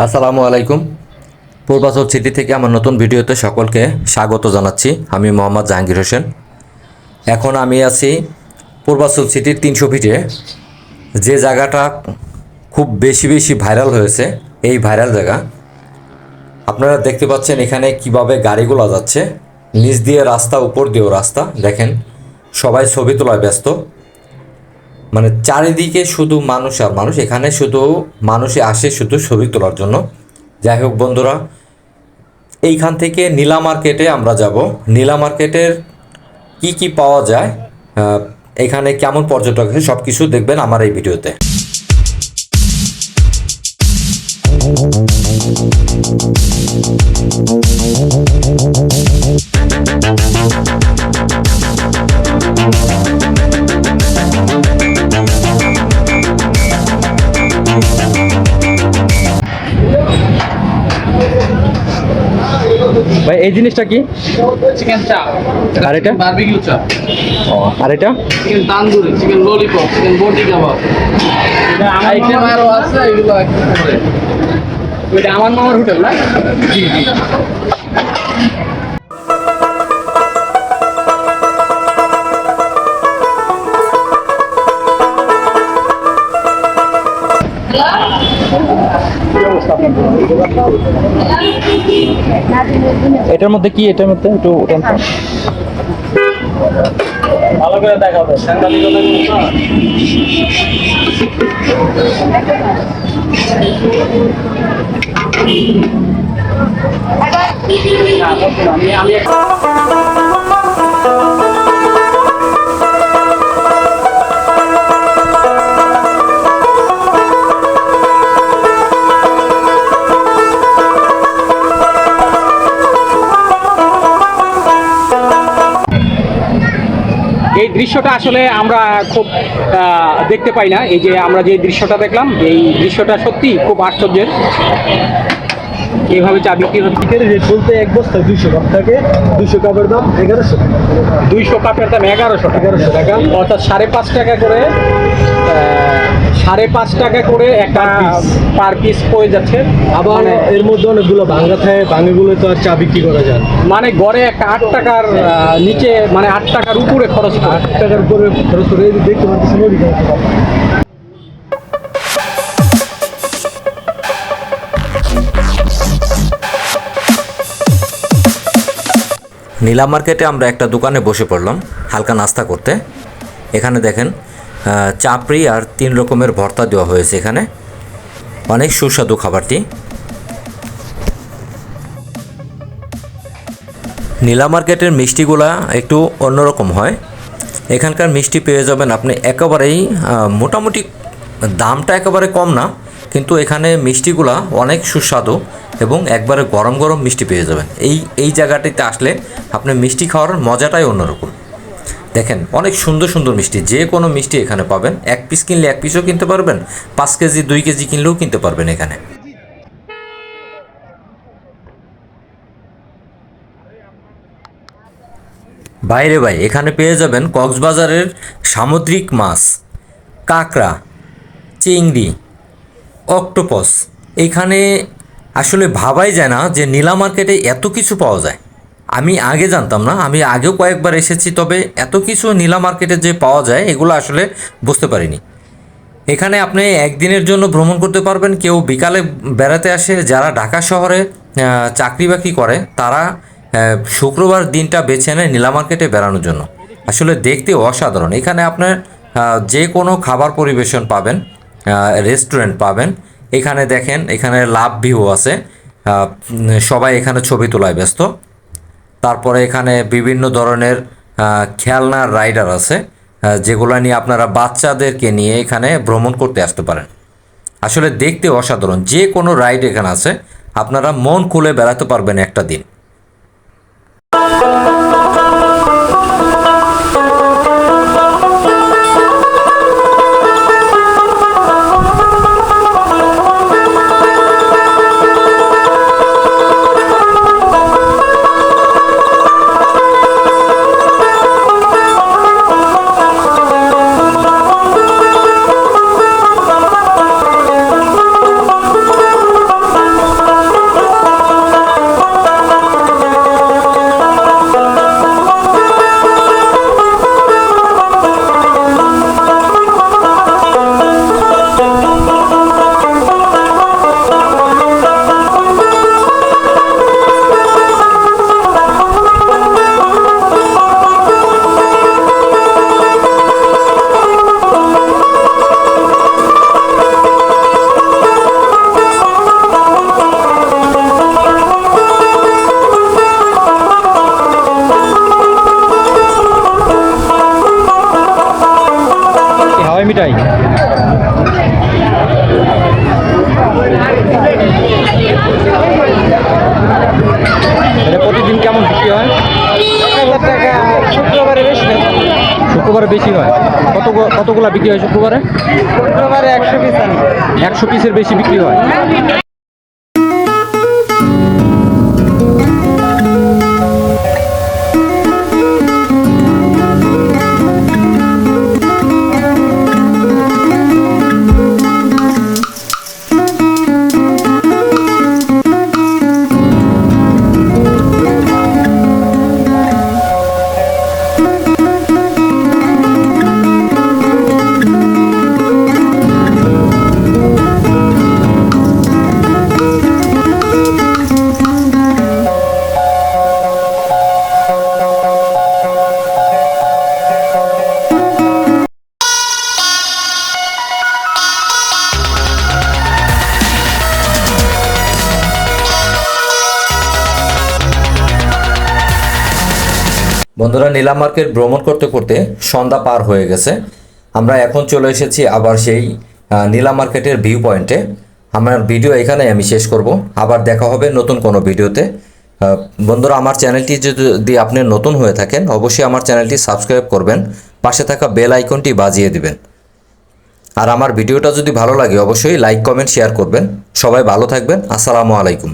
আসসালামু আলাইকুম। পূর্বাচল সিটি থেকে আমার নতুন ভিডিওতে সকলকে স্বাগত জানাচ্ছি। আমি মোহাম্মদ জাহাঙ্গীর হোসেন। এখন আমি আছি পূর্বাচল সিটির 300 ফিটে, যে জায়গাটা খুব বেশি ভাইরাল হয়েছে। এই ভাইরাল জায়গা আপনারা দেখতে পাচ্ছেন এখানে কিভাবে গাড়িগুলো যাচ্ছে, নিচ দিয়ে রাস্তা, উপর দিয়েও রাস্তা। দেখেন সবাই ছবি তোলায় ব্যস্ত, মানে চারিদিকে শুধু মানুষ আর মানুষ। এখানে শুধু মানুষে আসে শুধু ছবি তোলার জন্য। যাই হোক বন্ধুরা, এইখান থেকে নীলা মার্কেটে আমরা যাব। নীলা মার্কেটের কি কি পাওয়া যায়, এখানে কেমন পর্যটক আছে, সব কিছু দেখবেন আমার এই ভিডিওতে। ভাই এই জিনিসটা কি? চিকেন চাপ। আর এটা বারবিকিউ চাপ। আর এটা chicken tandoori, chicken lollipop, chicken বটি কাবাব। এটা আইটেম আরো আছে, এগুলো করে। এটা আমার মামার হোটেল না? জি জি। এটার মধ্যে কি? এটার মধ্যে একটু ভালো করে দেখাবে সাংবাদিকতা। আমি এই দৃশ্যটা আসলে আমরা খুব দেখতে পাই না। এই যে আমরা যে দৃশ্যটা দেখলাম, এই দৃশ্যটা সত্যি খুব আশ্চর্যের। এইভাবে চা বিক্রি হচ্ছে। রেট বলতে এক বস্তা 200 কাপ থাকে, 200 কাপের দাম 1100 টাকা। 200 কাপের দাম 1100 টাকা, অর্থাৎ 5.5 টাকা করে, 5.5 টাকা করে একটা পার পিস পড়ে যাচ্ছে। আবার এর মধ্যে অনেকগুলো ভাঙা থাকে, ভাঙাগুলো তো আর চা বিক্রি করা যায় না। মানে গড়ে একটা 8 টাকার নিচে, মানে 8 টাকার উপরে খরচ, 8 টাকার উপরে খরচ করে দেখতে পাচ্ছেন ওদিকে। নীলা মার্কেটে আমরা একটা দোকানে বসে পড়লাম হালকা নাস্তা করতে। এখানে দেখেন চাপড়ি আর 3 রকমের ভর্তা দেওয়া হয়েছে। এখানে অনেক সুস্বাদু খাবারটি। নীলা মার্কেটের মিষ্টিগুলা একটু অন্যরকম হয়। এখানকার মিষ্টি পেয়ে যাবেন আপনি একেবারেই মোটামুটি, দামটা একেবারে কম না, কিন্তু এখানে মিষ্টিগুলা অনেক সুস্বাদু এবং একবারে গরম গরম মিষ্টি পেয়ে যাবেন। এই জায়গাটিতে আসলে আপনি মিষ্টি খাওয়ার মজাটাই অন্যরকম। দেখেন অনেক সুন্দর সুন্দর মিষ্টি, যে কোনো মিষ্টি এখানে পাবেন। 1 পিস কিনলে 1 পিসও কিনতে পারবেন, 5 কেজি 2 কেজি কিনলেও কিনতে পারবেন এখানে। বাইরে ভাই এখানে পেয়ে যাবেন কক্সবাজারের সামুদ্রিক মাছ, কাঁকড়া, চিংড়ি, অক্টোপাস। এখানে আসলে ভাবাই যায় না যে নীলা মার্কেটে এত কিছু পাওয়া যায়। আমি আগে জানতাম না, আমি আগেও কয়েকবার এসেছি, তবে এত কিছু নীলা মার্কেটে যে পাওয়া যায় এগুলো আসলে বুঝতে পারিনি। এখানে আপনি একদিনের জন্য ভ্রমণ করতে পারবেন, কেউ বিকালে বেড়াতে আসে, যারা ঢাকা শহরে চাকরি বাকরি করে তারা শুক্রবার দিনটা বেছে নেয় নীলা মার্কেটে বেড়ানোর জন্য। আসলে দেখতে অসাধারণ। এখানে আপনার যে কোনো খাবার পরিবেশন পাবেন, রেস্টুরেন্ট পাবেন। এখানে দেখেন এখানে লাভ ভিউ আছে, সবাই এখানে ছবি তোলায় ব্যস্ত। তারপরে এখানে বিভিন্ন ধরনের খেলনার রাইডার আছে, যেগুলো নিয়ে আপনারা বাচ্চাদেরকে নিয়ে এখানে ভ্রমণ করতে আসতে পারেন। আসলে দেখতে অসাধারণ, যে কোনো রাইড এখানে আছে, আপনারা মন খুলে বেড়াতে পারবেন একটা দিন। বেশি হয়? কতগুলা বিক্রি হয় শুক্রবারে? শুক্রবারে 100 পিস আনি। 100 পিসের বেশি বিক্রি হয়। বন্ধুরা, নীলাম মার্কেট ভ্রমণ করতে করতে সন্ধ্যা পার হয়ে গেছে। আমরা এখন চলে এসেছি আবার সেই নীলাম মার্কেটের ভিউ পয়েন্টে। আমার ভিডিও এখানে আমি শেষ করব, আবার দেখা হবে নতুন কোনো ভিডিওতে। বন্ধুরা, আমার চ্যানেলটি যদি আপনি নতুন হয়ে থাকেন অবশ্যই আমার চ্যানেলটি সাবস্ক্রাইব করবেন, পাশে থাকা বেল আইকনটি বাজিয়ে দিবেন। আর আমার ভিডিওটা যদি ভালো লাগে অবশ্যই লাইক কমেন্ট শেয়ার করবেন। সবাই ভালো থাকবেন। আসসালামু আলাইকুম।